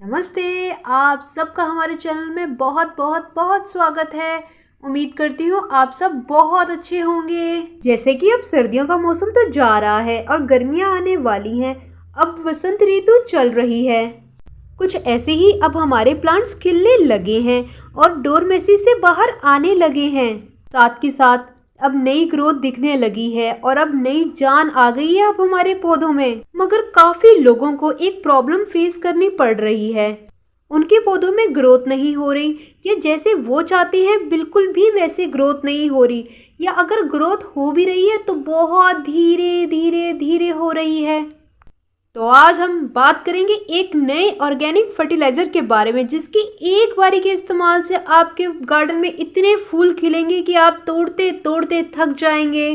नमस्ते। आप सबका हमारे चैनल में बहुत बहुत बहुत स्वागत है। उम्मीद करती हूँ आप सब बहुत अच्छे होंगे। जैसे कि अब सर्दियों का मौसम तो जा रहा है और गर्मियाँ आने वाली हैं। अब वसंत ऋतु चल रही है। कुछ ऐसे ही अब हमारे प्लांट्स खिलने लगे हैं और डोरमेसी से बाहर आने लगे हैं। साथ के साथ अब नई ग्रोथ दिखने लगी है और अब नई जान आ गई है अब हमारे पौधों में। मगर काफी लोगों को एक प्रॉब्लम फेस करनी पड़ रही है। उनके पौधों में ग्रोथ नहीं हो रही, या जैसे वो चाहते हैं बिल्कुल भी वैसे ग्रोथ नहीं हो रही, या अगर ग्रोथ हो भी रही है तो बहुत धीरे धीरे धीरे हो रही है। तो आज हम बात करेंगे एक नए ऑर्गेनिक फर्टिलाइजर के बारे में, जिसकी एक बारी के इस्तेमाल से आपके गार्डन में इतने फूल खिलेंगे कि आप तोड़ते तोड़ते थक जाएंगे।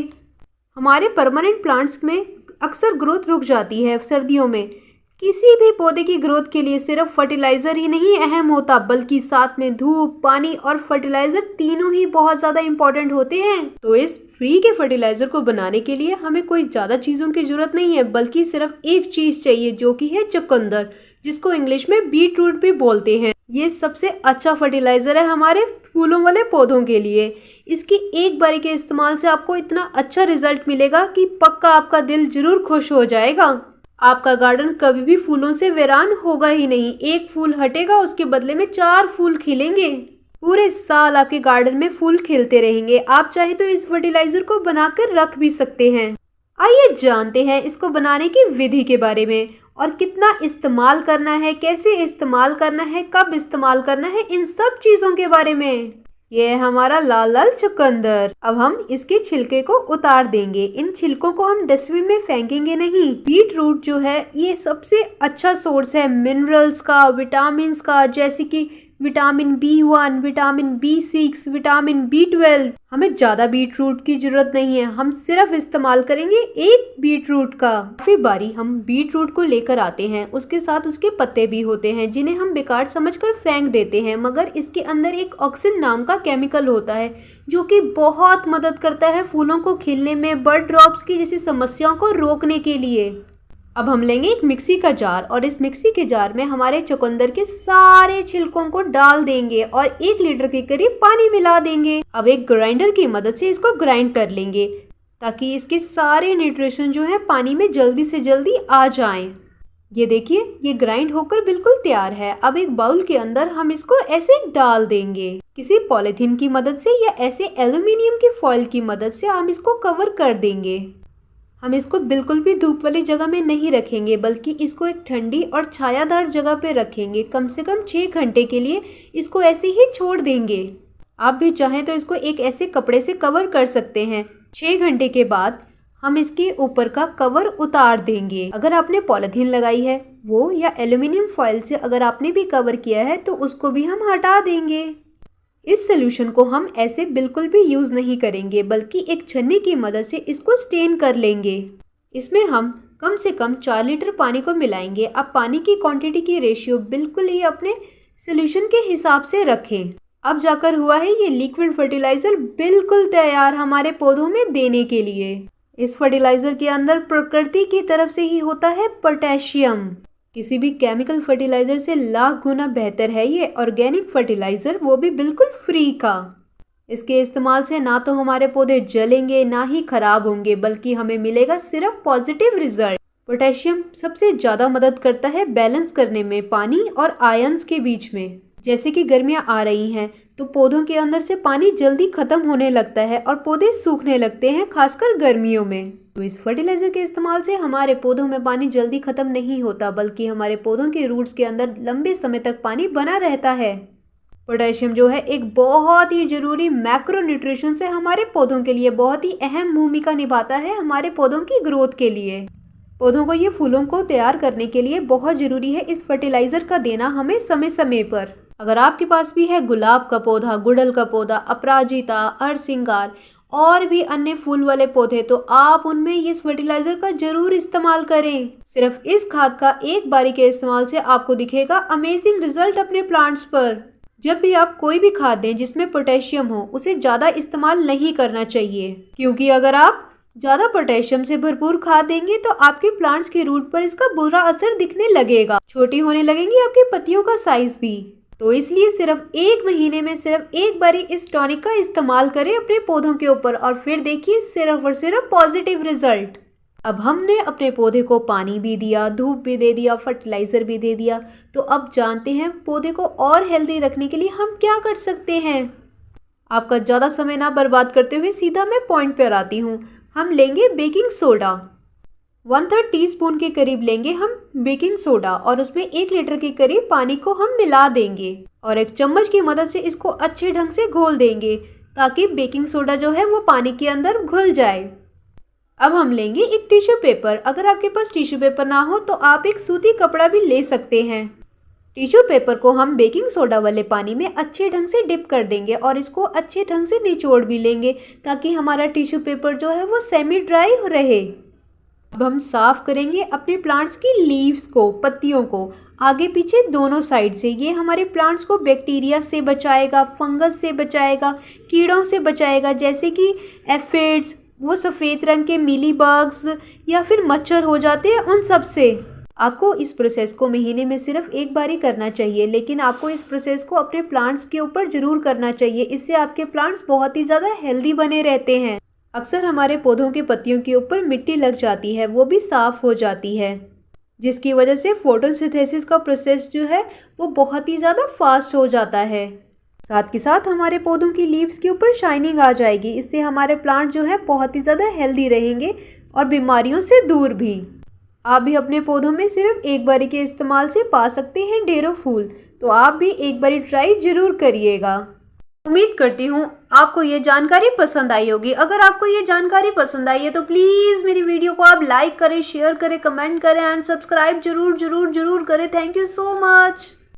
हमारे परमानेंट प्लांट्स में अक्सर ग्रोथ रुक जाती है सर्दियों में। किसी भी पौधे की ग्रोथ के लिए सिर्फ फर्टिलाइजर ही नहीं अहम होता, बल्कि साथ में धूप, पानी और फर्टिलाइजर तीनों ही बहुत ज़्यादा इम्पोर्टेंट होते हैं। तो इस फ्री के फर्टिलाइजर को बनाने के लिए हमें कोई ज़्यादा चीज़ों की जरूरत नहीं है, बल्कि सिर्फ एक चीज़ चाहिए, जो कि है चुकंदर, जिसको इंग्लिश में बीट रूट भी बोलते हैं। ये सबसे अच्छा फर्टिलाइजर है हमारे फूलों वाले पौधों के लिए। इसकी एक बारी के इस्तेमाल से आपको इतना अच्छा रिजल्ट मिलेगा कि पक्का आपका दिल जरूर खुश हो जाएगा। आपका गार्डन कभी भी फूलों से वीरान होगा ही नहीं। एक फूल हटेगा, उसके बदले में 4 फूल खिलेंगे। पूरे साल आपके गार्डन में फूल खिलते रहेंगे। आप चाहे तो इस फर्टिलाइजर को बनाकर रख भी सकते हैं। आइए जानते हैं इसको बनाने की विधि के बारे में, और कितना इस्तेमाल करना है, कैसे इस्तेमाल करना है, कब इस्तेमाल करना है, इन सब चीज़ों के बारे में। ये है हमारा लाल लाल चुकंदर। अब हम इसके छिलके को उतार देंगे। इन छिलकों को हम डस्टबिन में फेंकेंगे नहीं। बीट रूट जो है ये सबसे अच्छा सोर्स है मिनरल्स का, विटामिन का, जैसे कि vitamin B1, vitamin B6, vitamin B12। हमें ज़्यादा बीट रूट की जरूरत नहीं है। हम सिर्फ इस्तेमाल करेंगे एक बीट रूट का। काफ़ी बारी हम बीट रूट को लेकर आते हैं, उसके साथ उसके पत्ते भी होते हैं, जिन्हें हम बेकार समझकर फेंक देते हैं। मगर इसके अंदर एक ऑक्सिन नाम का केमिकल होता है, जो कि बहुत मदद करता है फूलों को खिलने में, बर्ड ड्रॉप्स की जैसी समस्याओं को रोकने के लिए। अब हम लेंगे एक मिक्सी का जार, और इस मिक्सी के जार में हमारे चुकंदर के सारे छिलकों को डाल देंगे और 1 लीटर के करीब पानी मिला देंगे। अब एक ग्राइंडर की मदद से इसको ग्राइंड कर लेंगे, ताकि इसके सारे न्यूट्रिशन जो है पानी में जल्दी से जल्दी आ जाएं। ये देखिए, ये ग्राइंड होकर बिल्कुल तैयार है। अब एक बाउल के अंदर हम इसको ऐसे डाल देंगे। किसी पॉलिथीन की मदद से या ऐसे एल्यूमिनियम की फॉइल की मदद से हम इसको कवर कर देंगे। हम इसको बिल्कुल भी धूप वाली जगह में नहीं रखेंगे, बल्कि इसको एक ठंडी और छायादार जगह पे रखेंगे। कम से कम 6 घंटे के लिए इसको ऐसे ही छोड़ देंगे। आप भी चाहें तो इसको एक ऐसे कपड़े से कवर कर सकते हैं। 6 घंटे के बाद हम इसके ऊपर का कवर उतार देंगे। अगर आपने पॉलिथीन लगाई है वो, या एल्यूमिनियम फॉइल से अगर आपने भी कवर किया है, तो उसको भी हम हटा देंगे। इस सोल्यूशन को हम ऐसे बिल्कुल भी यूज़ नहीं करेंगे, बल्कि एक छन्नी की मदद से इसको स्टेन कर लेंगे। इसमें हम कम से कम 4 लीटर पानी को मिलाएंगे। अब पानी की क्वांटिटी की रेशियो बिल्कुल ही अपने सोल्यूशन के हिसाब से रखें। अब जाकर हुआ है ये लिक्विड फर्टिलाइज़र बिल्कुल तैयार हमारे पौधों में देने के लिए। इस फर्टिलाइज़र के अंदर प्रकृति की तरफ से ही होता है पोटेशियम। किसी भी केमिकल फर्टिलाइज़र से लाख गुना बेहतर है ये ऑर्गेनिक फर्टिलाइज़र, वो भी बिल्कुल फ्री का। इसके इस्तेमाल से ना तो हमारे पौधे जलेंगे, ना ही खराब होंगे, बल्कि हमें मिलेगा सिर्फ पॉजिटिव रिजल्ट। पोटेशियम सबसे ज़्यादा मदद करता है बैलेंस करने में पानी और आयंस के बीच में। जैसे कि गर्मियाँ आ रही हैं, तो पौधों के अंदर से पानी जल्दी खत्म होने लगता है और पौधे सूखने लगते हैं, खासकर गर्मियों में। तो इस फर्टिलाइजर के इस्तेमाल से हमारे पौधों में पानी जल्दी खत्म नहीं होता, बल्कि हमारे पौधों के रूट्स के अंदर लंबे समय तक पानी बना रहता है। पोटेशियम जो है एक बहुत ही जरूरी मैक्रो न्यूट्रिशन से हमारे पौधों के लिए बहुत ही अहम भूमिका निभाता है हमारे पौधों की ग्रोथ के लिए। पौधों को ये फूलों को तैयार करने के लिए बहुत ज़रूरी है इस फर्टिलाइज़र का देना हमें समय समय पर। अगर आपके पास भी है गुलाब का पौधा, गुड़हल का पौधा, अपराजिता, हरसिंगार और भी अन्य फूल वाले पौधे, तो आप उनमें इस फर्टिलाइज़र का ज़रूर इस्तेमाल करें। सिर्फ इस खाद का एक बारी के इस्तेमाल से आपको दिखेगा अमेजिंग रिजल्ट अपने प्लांट्स पर। जब भी आप कोई भी खाद दें जिसमें पोटेशियम हो, उसे ज़्यादा इस्तेमाल नहीं करना चाहिए, क्योंकि अगर आप ज़्यादा पोटेशियम से भरपूर खाद देंगे तो आपके प्लांट्स के रूट पर इसका बुरा असर दिखने लगेगा, छोटी होने लगेंगी आपकी पत्तियों का साइज भी। तो इसलिए सिर्फ 1 महीने में सिर्फ एक बारी इस टॉनिक का इस्तेमाल करें अपने पौधों के ऊपर और फिर देखिए सिर्फ और सिर्फ पॉजिटिव रिजल्ट। अब हमने अपने पौधे को पानी भी दिया, धूप भी दे दिया, फर्टिलाइजर भी दे दिया, तो अब जानते हैं पौधे को और हेल्दी रखने के लिए हम क्या कर सकते हैं। आपका ज़्यादा समय ना बर्बाद करते हुए सीधा मैं पॉइंट पर आती हूँ। हम लेंगे बेकिंग सोडा, 1/3 टीस्पून के करीब लेंगे हम बेकिंग सोडा और उसमें 1 लीटर के करीब पानी को हम मिला देंगे और एक चम्मच की मदद से इसको अच्छे ढंग से घोल देंगे ताकि बेकिंग सोडा जो है वो पानी के अंदर घुल जाए। अब हम लेंगे एक टिश्यू पेपर। अगर आपके पास टिश्यू पेपर ना हो तो आप एक सूती कपड़ा भी ले सकते हैं। टिश्यू पेपर को हम बेकिंग सोडा वाले पानी में अच्छे ढंग से डिप कर देंगे और इसको अच्छे ढंग से निचोड़ भी लेंगे ताकि हमारा टिश्यू पेपर जो है वो सेमी ड्राई रहे। अब हम साफ करेंगे अपने प्लांट्स की लीव्स को, पत्तियों को, आगे पीछे दोनों साइड से। ये हमारे प्लांट्स को बैक्टीरिया से बचाएगा, फंगस से बचाएगा, कीड़ों से बचाएगा जैसे कि एफिड्स, वो सफ़ेद रंग के मीली बग्स या फिर मच्छर हो जाते हैं, उन सब से। आपको इस प्रोसेस को महीने में सिर्फ एक बार ही करना चाहिए, लेकिन आपको इस प्रोसेस को अपने प्लांट्स के ऊपर ज़रूर करना चाहिए। इससे आपके प्लांट्स बहुत ही ज़्यादा हेल्दी बने रहते हैं। अक्सर हमारे पौधों के पत्तियों के ऊपर मिट्टी लग जाती है, वो भी साफ़ हो जाती है, जिसकी वजह से फोटोसिंथेसिस का प्रोसेस जो है वो बहुत ही ज़्यादा फास्ट हो जाता है। साथ के साथ हमारे पौधों की लीव्स के ऊपर शाइनिंग आ जाएगी। इससे हमारे प्लांट जो है बहुत ही ज़्यादा हेल्दी रहेंगे और बीमारियों से दूर भी। आप भी अपने पौधों में सिर्फ एक बारी के इस्तेमाल से पा सकते हैं ढेरों फूल, तो आप भी एक बारी ट्राई ज़रूर करिएगा। उम्मीद करती हूँ आपको ये जानकारी पसंद आई होगी। अगर आपको ये जानकारी पसंद आई है तो प्लीज़ मेरी वीडियो को आप लाइक करें, शेयर करें, कमेंट करें एंड सब्सक्राइब जरूर करें। Thank you so much.